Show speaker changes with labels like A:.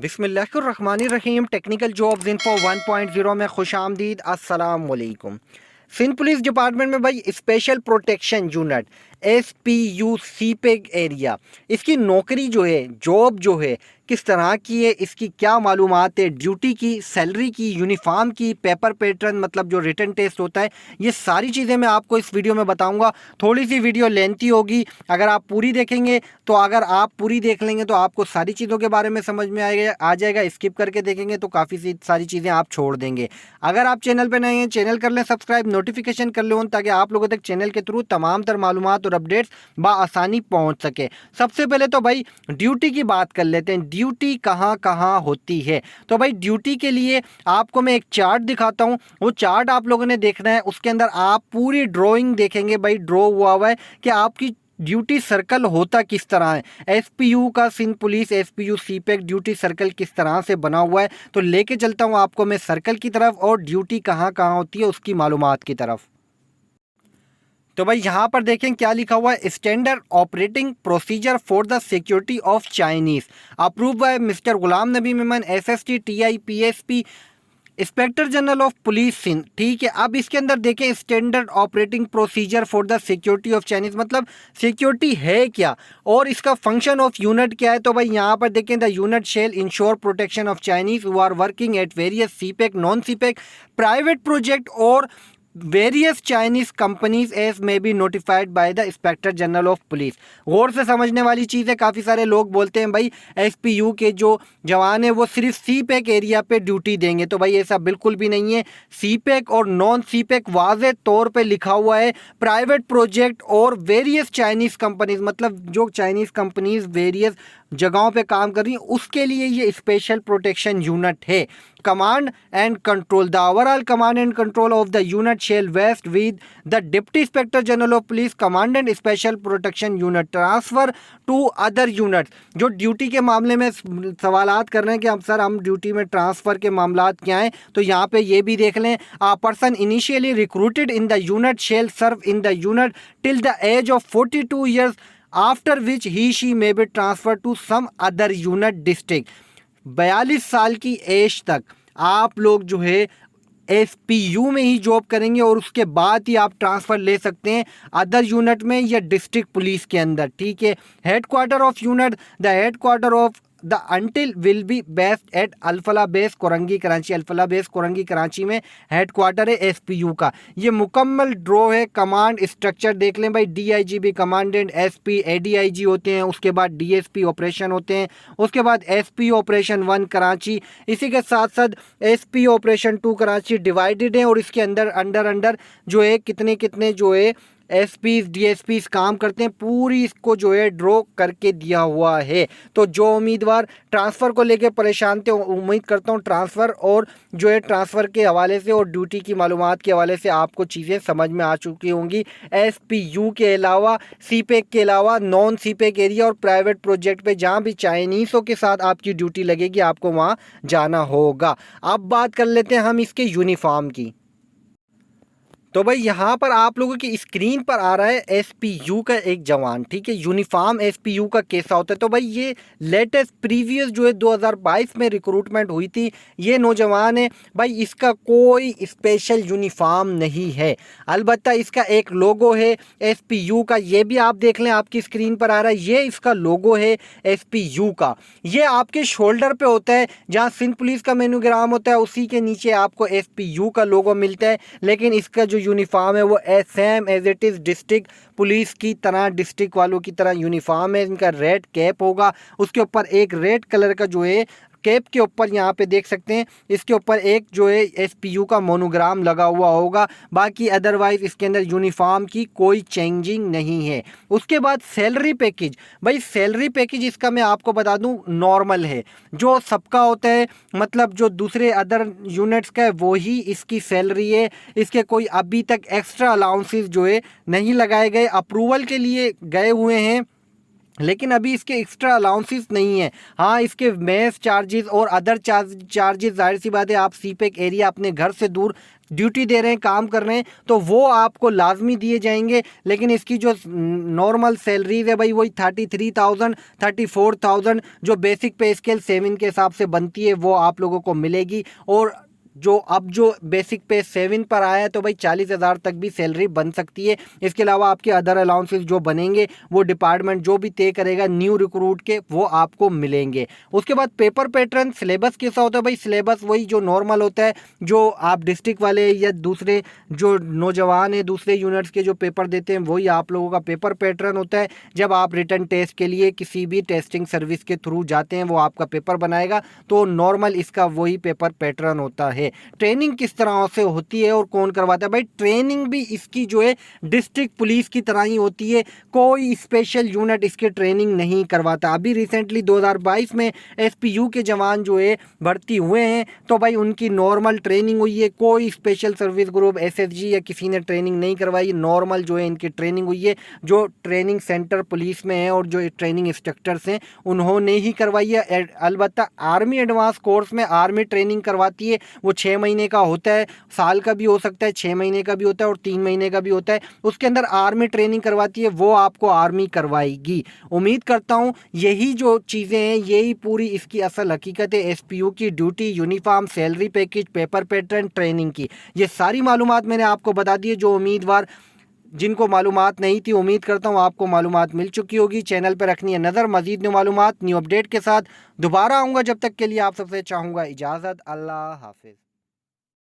A: बिस्मिल्लाहिर्रहमानिर्रहीम। Technical jobs info 1.0 में खुश आमदीद। अस्सलाम वालेकुम। सिंध पुलिस डिपार्टमेंट में भाई special protection unit SPU CPEC area, इसकी नौकरी जो है, जॉब जो है, किस तरह की है, इसकी क्या मालूमात है, ड्यूटी की, सैलरी की, यूनिफॉर्म की, पेपर पैटर्न मतलब जो रिटन टेस्ट होता है, ये सारी चीज़ें मैं आपको इस वीडियो में बताऊंगा। थोड़ी सी वीडियो लेंथी होगी, अगर आप पूरी देखेंगे तो अगर आप पूरी देख लेंगे तो आपको सारी चीज़ों के बारे में समझ में आ जाएगा। स्किप करके देखेंगे तो काफ़ी सारी चीज़ें आप छोड़ देंगे। अगर आप चैनल पर नए हैं, चैनल कर लें सब्सक्राइब, नोटिफिकेशन कर लें ताकि आप लोगों तक चैनल के थ्रू तमाम तर मालूमात और अपडेट्स बआसानी पहुंच सके। सबसे पहले तो भाई ड्यूटी की बात कर लेते हैं। ड्यूटी कहाँ कहाँ होती है, तो भाई ड्यूटी के लिए आपको मैं एक चार्ट दिखाता हूँ। वो चार्ट आप लोगों ने देखना है, उसके अंदर आप पूरी ड्राइंग देखेंगे। भाई ड्रॉ हुआ है कि आपकी ड्यूटी सर्कल होता किस तरह है। SPU का, Sindh police SPU CPEC duty circle किस तरह से बना हुआ है, तो लेके चलता हूँ आपको मैं सर्कल की तरफ और ड्यूटी कहाँ कहाँ होती है उसकी मालूमात की तरफ। तो भाई यहाँ पर देखें क्या लिखा हुआ है। Standard operating procedure for the security of Chinese, approve by mister Ghulam Nabi Memon SST TI PSP inspector general of police Sindh. ठीक है, अब इसके अंदर देखें standard operating procedure for the security of Chinese, मतलब सिक्योरिटी है क्या और इसका फंक्शन ऑफ यूनिट क्या है। तो भाई यहाँ पर देखें the unit shall ensure protection of Chinese who are working at various CPEC, non CPEC, private project और various Chinese companies as may be notified by the inspector general of police. गौर से समझने वाली चीज़ है। काफ़ी सारे लोग बोलते हैं भाई SPU के जो जवान है वो सिर्फ सीपेक एरिया पे ड्यूटी देंगे, तो भाई ऐसा बिल्कुल भी नहीं है। सीपेक और नॉन सीपेक वाज़े तौर पे लिखा हुआ है। प्राइवेट प्रोजेक्ट और वेरियस चाइनीज कंपनीज, मतलब जो चाइनीज कंपनीज वेरियस जगहों पे काम कर रही है उसके लिए ये स्पेशल प्रोटेक्शन यूनिट है। Command and control, the overall command and control of the unit shall vest with the deputy inspector general of police commandant special protection unit transfer to other unit. जो duty के मामले में सवालात कर रहे हैं कि हम सर हम ड्यूटी में ट्रांसफर के मामलात क्या हैं, तो यहाँ पे ये भी देख लें। A person initially recruited in the unit shall serve in the unit till the age of 42 years after which he she may be transfer to some other unit district. 42 साल की एज तक आप लोग जो है SPU में ही job करेंगे और उसके बाद ही आप ट्रांसफ़र ले सकते हैं अदर यूनिट में या डिस्ट्रिक्ट पुलिस के अंदर। ठीक है, head quarter of unit, the head quarter of the until will be based eight Alfalah base Korangi Karachi. Alfalah base Korangi Karachi में हेड क्वार्टर है SPU का। ये मुकम्मल ड्रॉ है। कमांड स्ट्रक्चर देख लें भाई। DIGP कमांडेंट, SP ADIG होते हैं, उसके बाद DSP ऑपरेशन होते हैं, उसके बाद SP ऑपरेशन 1 कराची, इसी के साथ साथ SP ऑपरेशन 2 कराची डिवाइडेड है और इसके अंदर अंडर जो है कितने कितने जो है SPs DSPs काम करते हैं। पूरी इसको जो है ड्रॉ करके दिया हुआ है। तो जो उम्मीदवार ट्रांसफ़र को लेके परेशान थे, उम्मीद करता हूँ ट्रांसफ़र और जो है ट्रांसफ़र के हवाले से और ड्यूटी की मालूमात के हवाले से आपको चीज़ें समझ में आ चुकी होंगी। SPU के अलावा, सीपेक के अलावा, नॉन सीपेक एरिया और प्राइवेट प्रोजेक्ट पे जहाँ भी चाइनीज़ों के साथ आपकी ड्यूटी लगेगी आपको वहाँ जाना होगा। अब बात कर लेते हैं हम इसके यूनिफॉर्म की। तो भाई यहाँ पर आप लोगों की स्क्रीन पर आ रहा है SPU का एक जवान। ठीक है, यूनिफॉर्म SPU का कैसा होता है। तो भाई ये लेटेस्ट प्रीवियस जो है 2022 में रिक्रूटमेंट हुई थी, ये नौजवान है भाई। इसका कोई स्पेशल यूनिफॉर्म नहीं है, अलबत्ता इसका एक लोगो है SPU का। ये भी आप देख लें, आपकी स्क्रीन पर आ रहा है, ये इसका लोगो है SPU का। ये आपके शोल्डर पे होता है, जहाँ सिंध पुलिस का मेनूग्राम होता है उसी के नीचे आपको SPU का लोगो मिलता है। लेकिन इसका जो यूनिफॉर्म है वो same as it is district police की तरह, डिस्ट्रिक्ट वालों की तरह यूनिफॉर्म है। इनका रेड कैप होगा, उसके ऊपर एक रेड कलर का जो है कैप के ऊपर यहाँ पे देख सकते हैं, इसके ऊपर एक जो है SPU का मोनोग्राम लगा हुआ होगा। बाकी अदरवाइज इसके अंदर यूनिफॉर्म की कोई चेंजिंग नहीं है। उसके बाद सैलरी पैकेज, भाई सैलरी पैकेज इसका मैं आपको बता दूं नॉर्मल है, जो सबका होता है, मतलब जो दूसरे अदर यूनिट्स का है वही इसकी सैलरी है। इसके कोई अभी तक एक्स्ट्रा अलाउंसेस जो है नहीं लगाए गए, अप्रूवल के लिए गए हुए हैं लेकिन अभी इसके एक्स्ट्रा अलाउंसेस नहीं है। हाँ, इसके मेस चार्जेस और अदर चार्जेस जाहिर सी बात है, आप सीपेक एरिया अपने घर से दूर ड्यूटी दे रहे हैं, काम कर रहे हैं, तो वो आपको लाजमी दिए जाएंगे। लेकिन इसकी जो नॉर्मल सैलरीज है भाई, वही 33,000 34,000 जो बेसिक पे स्केल 7 के हिसाब से बनती है वो आप लोगों को मिलेगी। और जो बेसिक पे 7 पर आया है तो भाई 40,000 तक भी सैलरी बन सकती है। इसके अलावा आपके अदर अलाउंसेस जो बनेंगे वो डिपार्टमेंट जो भी तय करेगा न्यू रिक्रूट के, वो आपको मिलेंगे। उसके बाद पेपर पैटर्न सिलेबस कैसा होता है भाई, सिलेबस वही जो नॉर्मल होता है, जो आप डिस्ट्रिक्ट वाले या दूसरे जो नौजवान है दूसरे यूनिट्स के जो पेपर देते हैं वही आप लोगों का पेपर पैटर्न होता है। जब आप रिटर्न टेस्ट के लिए किसी भी टेस्टिंग सर्विस के थ्रू जाते हैं वो आपका पेपर बनाएगा, तो नॉर्मल इसका वही पेपर पैटर्न होता है। ट्रेनिंग किस तरह से होती है और कौन करवाता है भाई, ट्रेनिंग भी इसकी जो है डिस्ट्रिक्ट पुलिस की तरह ही होती है, कोई स्पेशल यूनिट इसकी ट्रेनिंग नहीं करवाता। अभी रिसेंटली 2022 में एसपीयू के जवान जो है भर्ती हुए हैं, तो भाई उनकी नॉर्मल ट्रेनिंग हुई है, कोई स्पेशल सर्विस ग्रुप एसएसजी या किसी ने ट्रेनिंग नहीं करवाई, नॉर्मल जो है इनकी ट्रेनिंग हुई है। जो ट्रेनिंग सेंटर पुलिस में है और जो ट्रेनिंग इंस्ट्रक्टर्स हैं उन्होंने ही करवाई है। अलबत्ता आर्मी एडवांस कोर्स में आर्मी ट्रेनिंग करवाती है, वो 6 महीने का होता है, साल का भी हो सकता है, 6 महीने का भी होता है और 3 महीने का भी होता है। उसके अंदर आर्मी ट्रेनिंग करवाती है, वो आपको आर्मी करवाएगी। उम्मीद करता हूँ यही जो चीज़ें हैं यही पूरी इसकी असल हकीकत है एसपीयू की duty, uniform, salary package, paper pattern, training की। ये सारी मालूमात मैंने आपको बता दी है। जो उम्मीदवार जिनको मालूमात नहीं थी, उम्मीद करता हूँ आपको मालूमात मिल चुकी होगी। चैनल पर रखनी है नज़र, मजीद न्यू मालूमात न्यू अपडेट के साथ दोबारा आऊँगा। जब तक के लिए आप सबसे चाहूँगा इजाज़त। अल्लाह हाफिज़।